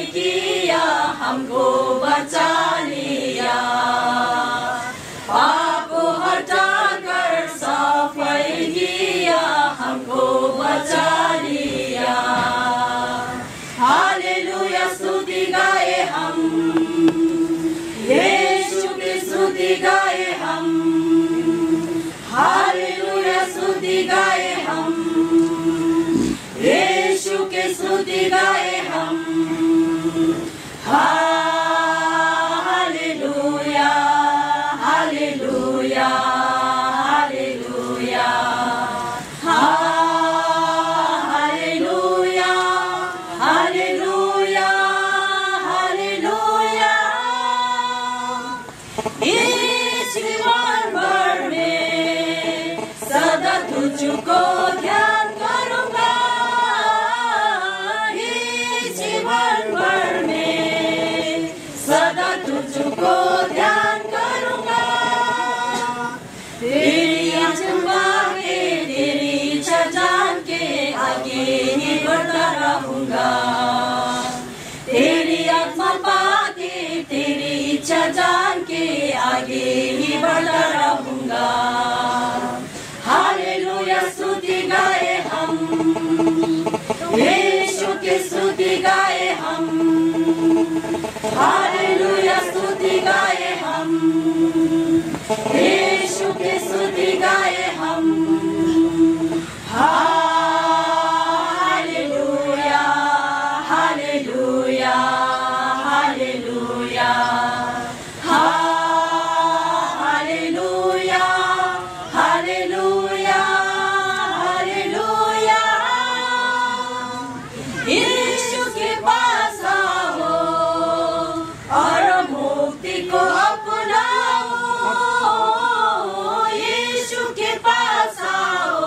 किया, हमको बचा लिया। पाप को हटाकर सफाई किया, हमको बचा लिया। हालेलुया स्तुति गाए हम, यीशु की स्तुति गाए हम। हालेलुया स्तुति गाए हम, यीशु की स्तुति गाए हम। Hallelujah hallelujah hallelujah hallelujah hallelujah hallelujah. इस जीवन भर में सदा तुझको ध्यान करूंगा। इस जीवन भर में सदा तुझको ध्यान करूंगा। तेरी आत्मा के, तेरी इच्छा जान के आगे ही बढ़ता रहूंगा। तेरी आत्मा पाके, तेरी इच्छा जान के आगे ही बढ़ता रहूंगा। हालेलुया स्तुति गाए हम, यीशु की स्तुति गाए हम। हालेलुया स्तुति गाए हम, यीशु की स्तुति गाए हम। Hallelujah hallelujah hallelujah hallelujah hallelujah hallelujah. Yeshu के पास आओ और मुक्ति को अपनाओ। यीशु के पास आओ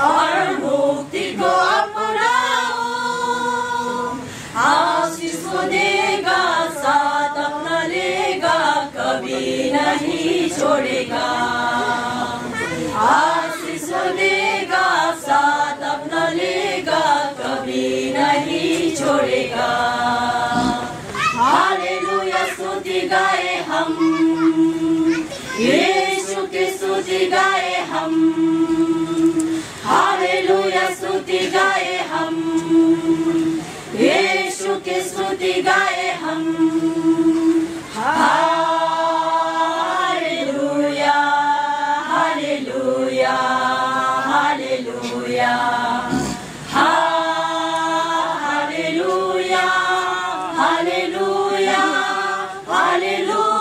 और मुक्ति को अपनाओ। आशीष को देगा, साथ अपना लेगा, कभी नहीं छोड़ेगा। आशीष को देगा, साथ अपना लेगा, कभी नहीं छोड़ेगा। हालेलुया स्तुति गाए हम, यीशु की स्तुति गाए हम। हालेलुया स्तुति गाए हम, यीशु की स्तुति गाए हम। Hallelujah hallelujah hallelujah hallelujah hallelujah hallelujah.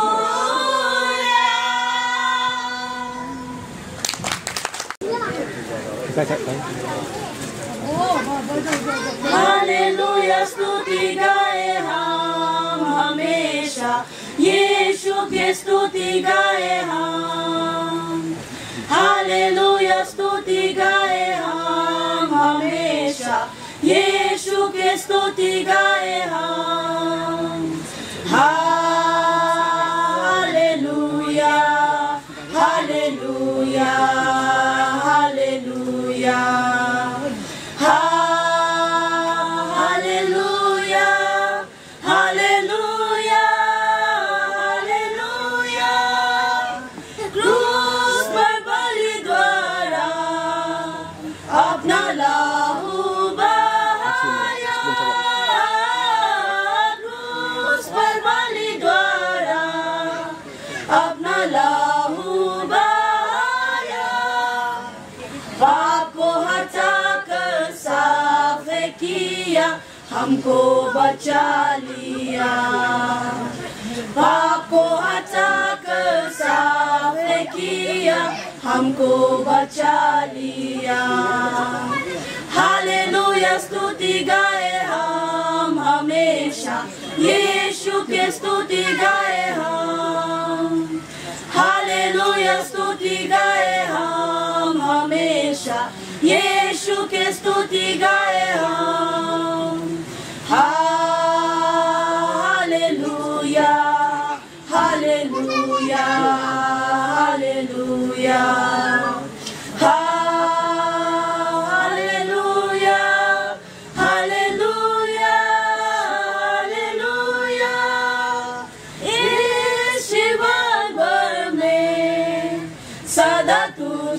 Hallelujah स्तुति गाए हम हमेशा, यीशु की स्तुति गाए हम। हालेलुया स्तुति गाए हम हमेशा, यीशु की स्तुति गाए हम। Hallelujah hallelujah hallelujah hallelujah hallelujah hallelujah. क्रूस पर बलि द्वारा अपना लहू बहाया। क्रूस पर बलि द्वारा अपना लहू बहाया। पाप को हटाकर साफ किया, हमको बचा लिया। पाप को हटाकर साफ किया, हमको बचा लिया। हालेलुया स्तुति गाए हम हमेशा, यीशु की स्तुति गाए हम। हालेलुया स्तुति गाए हम हमेशा, यीशु की स्तुति गाए हम। Hallelujah hallelujah hallelujah hallelujah hallelujah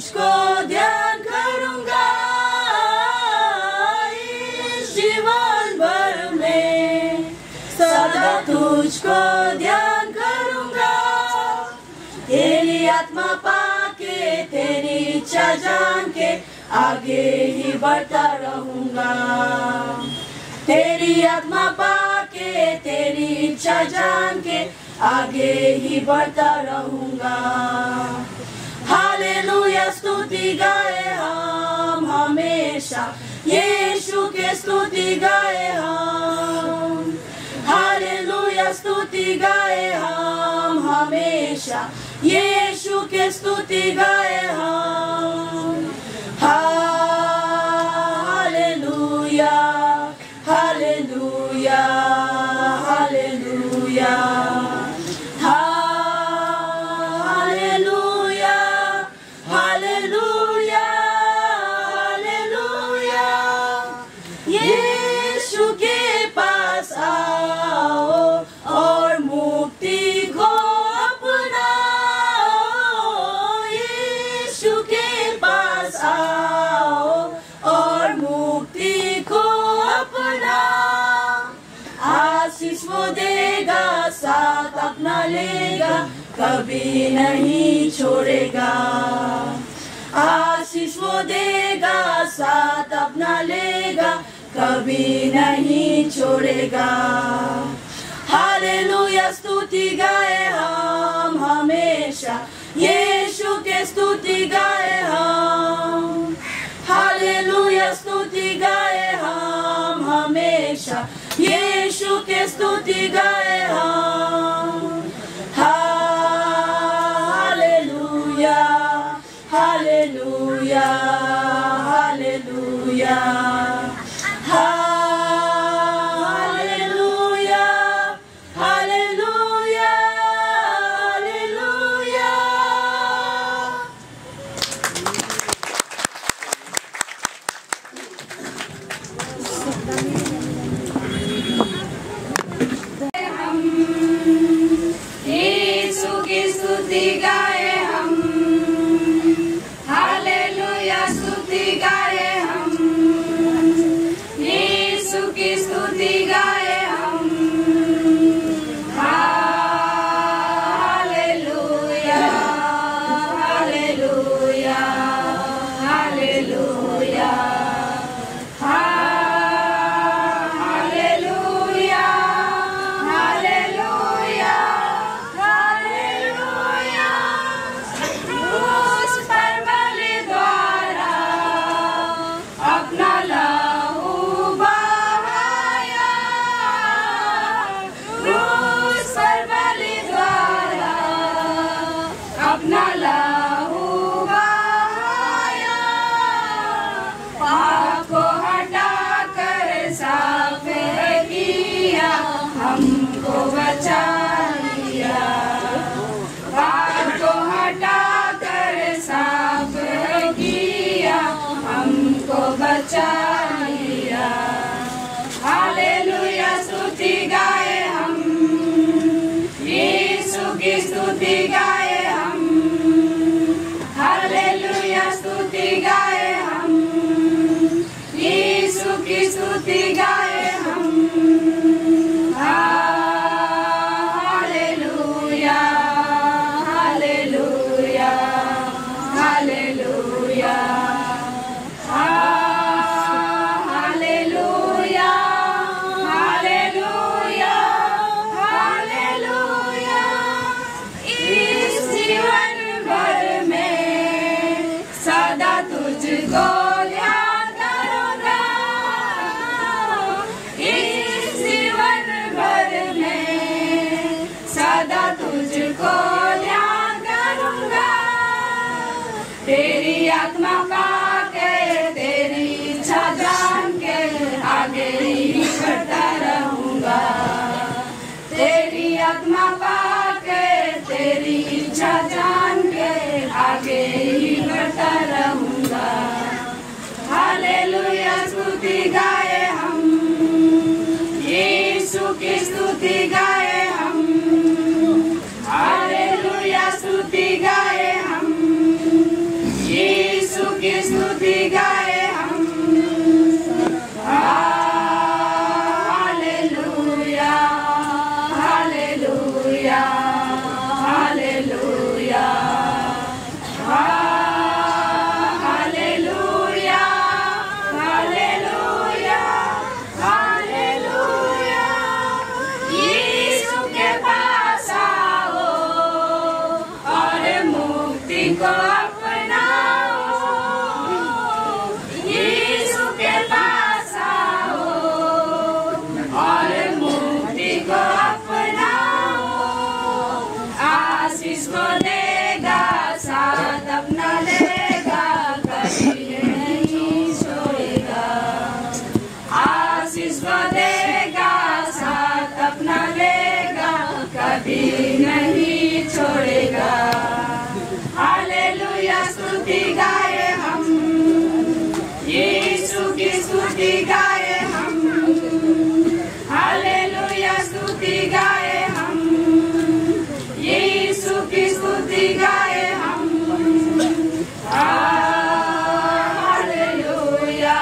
तुझको ध्यान करूंगा इस जीवन भर में, सदा तुझको ध्यान करूंगा। तेरी आत्मा पाके तेरी इच्छा जान के आगे ही बढ़ता रहूंगा। तेरी आत्मा पाके तेरी इच्छा जान के आगे ही बढ़ता रहूंगा। हालेलुया स्तुति गाए हम हमेशा, यीशु के स्तुति गाए हम। हालेलुया स्तुति गाए हम हमेशा, यीशु के स्तुति गाए हम। Hallelujah hallelujah hallelujah hallelujah hallelujah hallelujah. Yeshu के पास आओ और मुक्ति को अपनाओ। यीशु के पास आओ और मुक्ति को अपना। आशीष वो देगा साथ अपना लेगा, कभी नहीं छोड़ेगा। आशीष वो देगा साथ अपना लेगा, कभी नहीं छोड़ेगा। हालेलुया स्तुति गाए हम हमेशा, यीशु के स्तुति गाए हम। हालेलुया स्तुति गाए हम हमेशा, यीशु के स्तुति गाए हम। Hallelujah hallelujah hallelujah hallelujah hallelujah hallelujah. Yeshu की स्तुति गाए हम, हालेलुया स्तुति गाए हम। यीशु की स्तुति गाए हम, hallelujah hallelujah hallelujah hallelujah hallelujah hallelujah. उस पर बलि द्वारा अपना लहू बहाया। उस पर बलि द्वारा अपना लहू बहाया। पाप को हटा कर साफ किया, हमको बचा लिया। पाप को हटा कर साफ किया, हमको बचा लिया। हालेलुया स्तुति गाए हम, यीशु की स्तुति गाए हम। हालेलुया स्तुति गाए हम, यीशु की स्तुति गाए हम। Hallelujah hallelujah hallelujah hallelujah hallelujah hallelujah. इस जीवन भर में सदा तुझको याद करूंगा। इस जीवन भर में सदा तुझको याद करूंगा। तेरी आत्मा पाके तेरी इच्छा जान के आगे ही बढ़ता रहूंगा। तेरी आत्मा पाके तेरी इच्छा जान के आगे ही बढ़ता रहूंगा। हालेलुया स्तुति गाए हम, यीशु की स्तुति गाए हम। हालेलुया स्तुति गाए हम, कभी नहीं छोड़ेगा। हालेलुया स्तुति गाए हम, यीशु की स्तुति गाए हम। हालेलुया स्तुति गाए हम, यीशु की स्तुति गाए हम। Hallelujah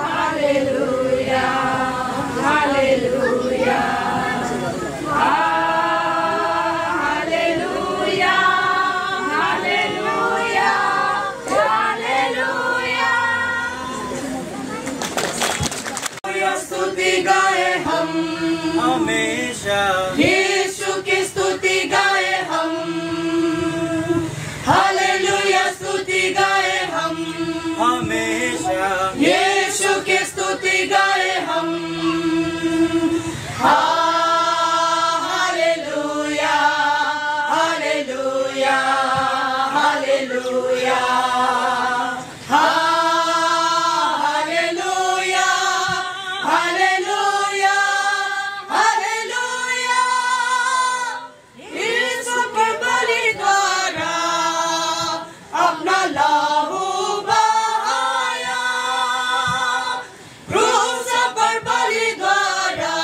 hallelujah hallelujah hallelujah hallelujah hallelujah. स्तुति गाए हम हमेशा, यीशु की स्तुति गाए हम। हालेलुया स्तुति गाए हम हमेशा, यीशु की स्तुति गाए हम। Hallelujah hallelujah hallelujah hallelujah hallelujah hallelujah. Yeshu के बलि द्वारा अपना लहू बहाया, क्रूस पर बलि द्वारा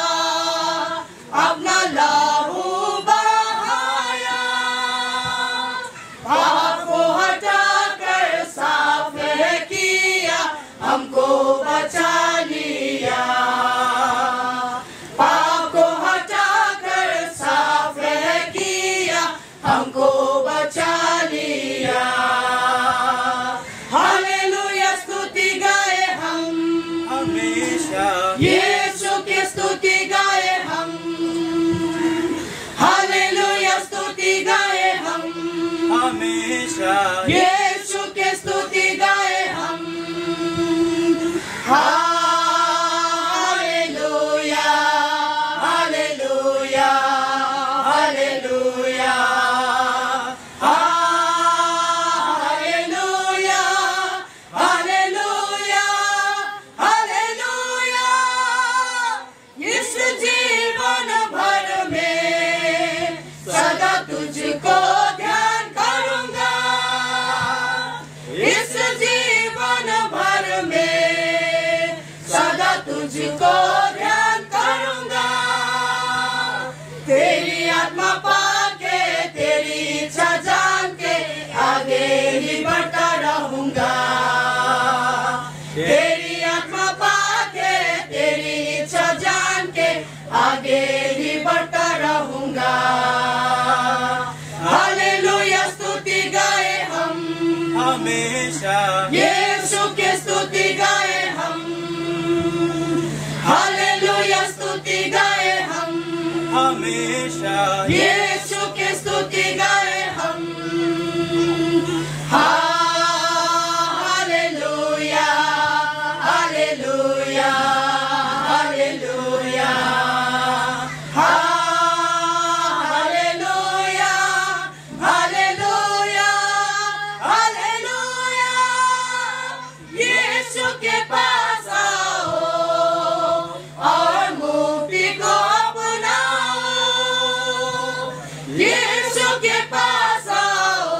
अपना लहू बहाया। पाप को हटाकर साफ किया, हमको बचा लिया। पाप को हटाकर साफ किया, हमको बचा लिया। हालेलुया स्तुति गाए हम हमेशा, यीशु की स्तुति गाए हम। हालेलुया स्तुति गाए हम हमेशा, यीशु की स्तुति गाए हम। Hallelujah hallelujah hallelujah hallelujah hallelujah hallelujah. इस जीवन भर में सदा तुझको ध्यान करूंगा। इस जीवन भर में सदा तुझको ध्यान करूंगा। तेरी आत्मा पाके, तेरी इच्छा जान के आगे ही बढ़ता रहूंगा। तेरी आत्मा पाके, तेरी इच्छा जान के आगे ही बढ़ता रहूंगा। हालेलुया स्तुति गाए हम हमेशा, यीशु की स्तुति गाए हम। हालेलुया स्तुति गाए हम हमेशा, यीशु की स्तुति गाए हम। Hallelujah hallelujah hallelujah hallelujah hallelujah hallelujah. Yeshu के पास आओ और मुक्ति को अपनाओ। यीशु के पास आओ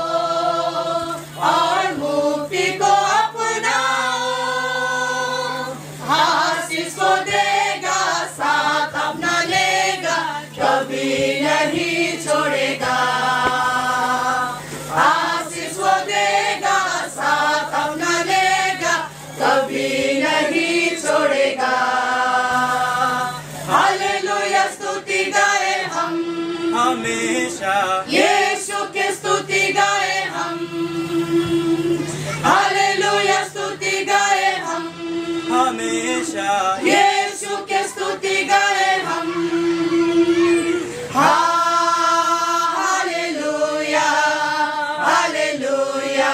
और मुक्ति को अपनाओ। आशीष को देगा, साथ अपना लेगा, कभी नहीं छोड़ेगा। आशीष को देगा, साथ अपना लेगा, कभी नहीं छोड़ेगा। हालेलुया स्तुति गाए हम हमेशा, यीशु की स्तुति गाए हम। हालेलुया स्तुति गाए हम हमेशा, यीशु की स्तुति गाए हम। Hallelujah hallelujah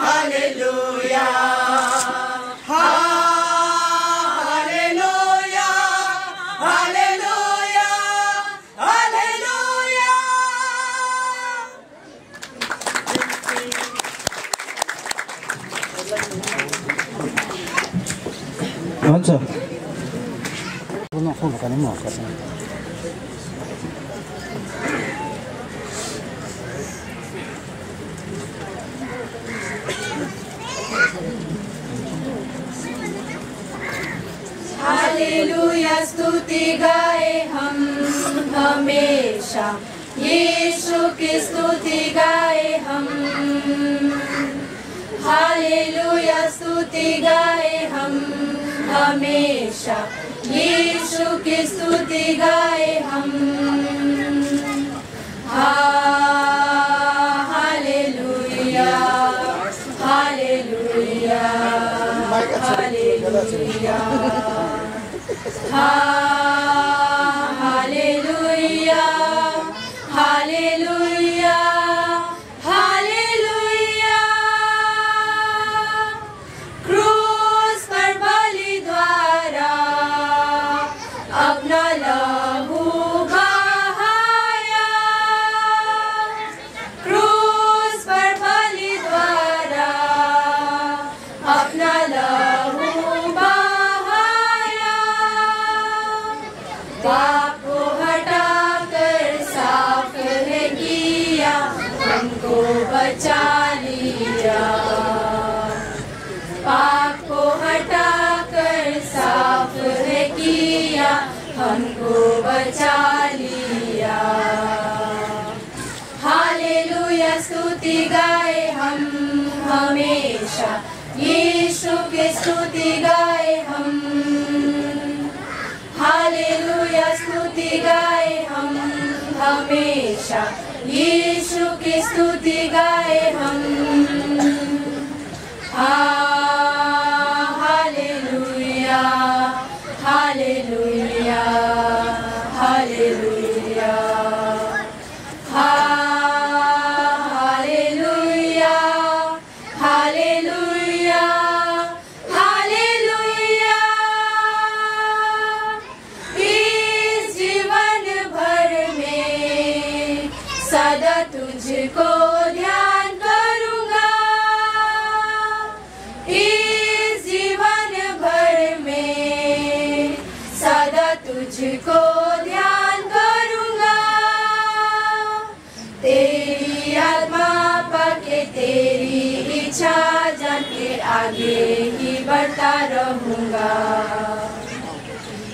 hallelujah hallelujah hallelujah hallelujah. हुन्छ हालेलुया स्तुति गाए हम हमेशा, यीशु की स्तुति गाए हम। हालेलुया स्तुति गाए हम हमेशा, यीशु की स्तुति गाए हम। Hallelujah hallelujah hallelujah hallelujah hallelujah hallelujah. क्रूस पर बलि द्वारा अपना लहू बहाया, क्रूस पर बलि द्वारा अपना लहू बहाया। पाप को हटाकर साफ है किया, हमको बचा लिया। पाप को हटाकर साफ है किया, हमको बचा लिया। हालेलुया स्तुति गाए हम हमेशा, यीशु की स्तुति गाए हम। हालेलुया स्तुति गाए हम हमेशा, यीशु की स्तुति गाए हम। Hallelujah hallelujah hallelujah hallelujah hallelujah hallelujah. इस जीवन भर में सदा तुझको ध्यान करूंगा, इस जीवन भर में सदा तुझको ध्यान करूंगा। तेरी आत्मा पाके तेरी इच्छा जान के आगे ही बढ़ता रहूंगा।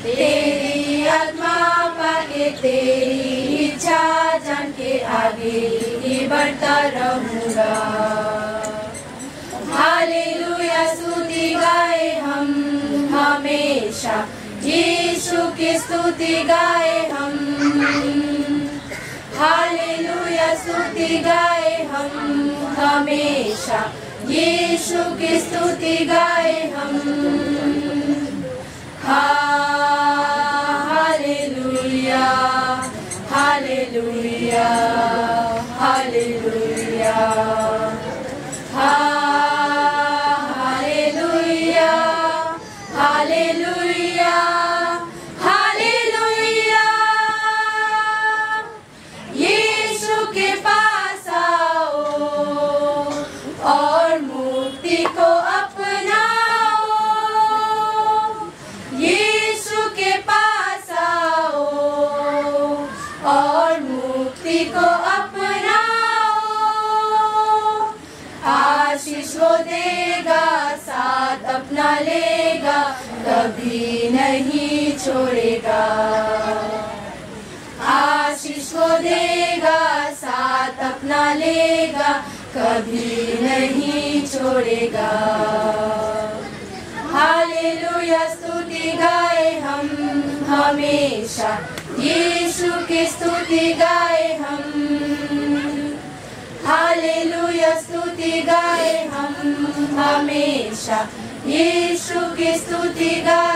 तेरी आत्मा पाके तेरी इच्छा जान के आगे ही बढ़ता रहूंगा। हालेलुया स्तुति गाए हम हमेशा, यीशु की स्तुति गाए हम। हालेलुया स्तुति गाए हम हमेशा, यीशु की स्तुति गाए हम। Hallelujah hallelujah hallelujah hallelujah hallelujah hallelujah. Yeshu के पास आओ और मुक्ति को अपनाओ। यीशु के पास आओ और मुक्ति को अपनाओ। आशीष वो देगा, साथ अपना लेगा, कभी नहीं छोड़ेगा। आशीष वो देगा, साथ अपना लेगा, कभी नहीं छोड़ेगा। हालेलुया स्तुति गाए हम हमेशा, यीशु की स्तुति गाए हम। हालेलुया स्तुति गाए हम हमेशा, यीशु की स्तुति गाए